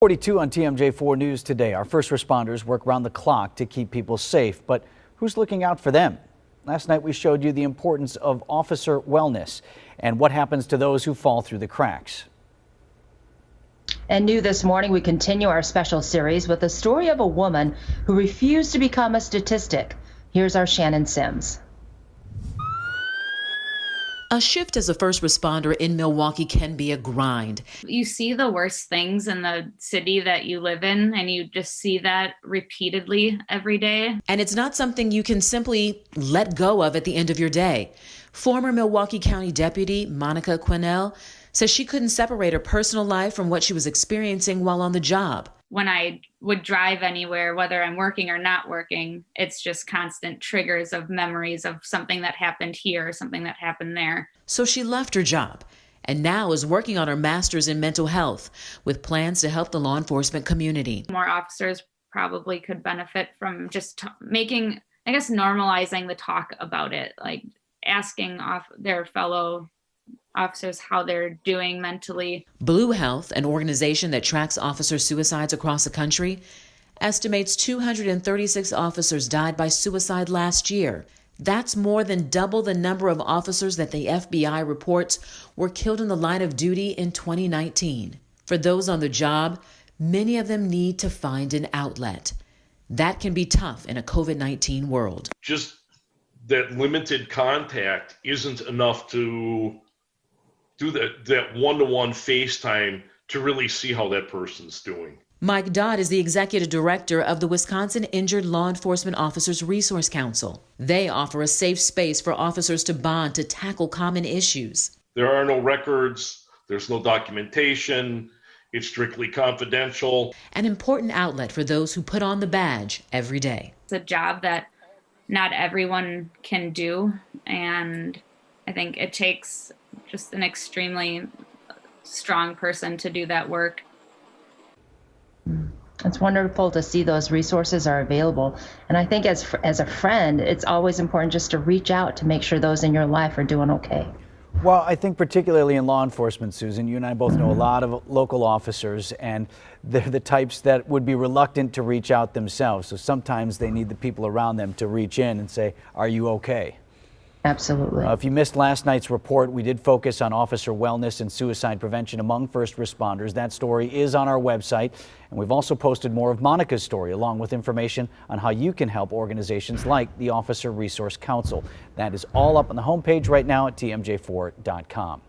42 on TMJ4 News today. Our first responders work round the clock to keep people safe, but who's looking out for them? Last night we showed you the importance of officer wellness and what happens to those who fall through the cracks. And new this morning, we continue our special series with the story of a woman who refused to become a statistic. Here's our Shannon Sims. A shift as a first responder in Milwaukee can be a grind. You see the worst things in the city that you live in, and you just see that repeatedly every day. And it's not something you can simply let go of at the end of your day. Former Milwaukee County Deputy Monica Quinnell says she couldn't separate her personal life from what she was experiencing while on the job. When I would drive anywhere, whether I'm working or not working, it's just constant triggers of memories of something that happened here or something that happened there. So she left her job and now is working on her master's in mental health with plans to help the law enforcement community. More officers probably could benefit from just normalizing the talk about it, like asking their fellow officers how they're doing mentally. Blue Health, an organization that tracks officer suicides across the country, estimates 236 officers died by suicide last year. That's more than double the number of officers that the FBI reports were killed in the line of duty in 2019. For those on the job, many of them need to find an outlet. That can be tough in a COVID-19 world. Just that limited contact isn't enough to do that one-to-one FaceTime to really see how that person's doing. Mike Dodd is the executive director of the Wisconsin Injured Law Enforcement Officers Resource Council. They offer a safe space for officers to bond to tackle common issues. There are no records, there's no documentation, it's strictly confidential. An important outlet for those who put on the badge every day. It's a job that not everyone can do, and I think it takes just an extremely strong person to do that work. It's wonderful to see those resources are available. And I think as a friend, it's always important just to reach out to make sure those in your life are doing okay. Well, I think particularly in law enforcement, Susan, you and I both know a lot of local officers, and they're the types that would be reluctant to reach out themselves. So sometimes they need the people around them to reach in and say, "Are you okay?" Absolutely. If you missed last night's report, we did focus on officer wellness and suicide prevention among first responders. That story is on our website, and we've also posted more of Monica's story along with information on how you can help organizations like the Officer Resource Council. That is all up on the homepage right now at tmj4.com.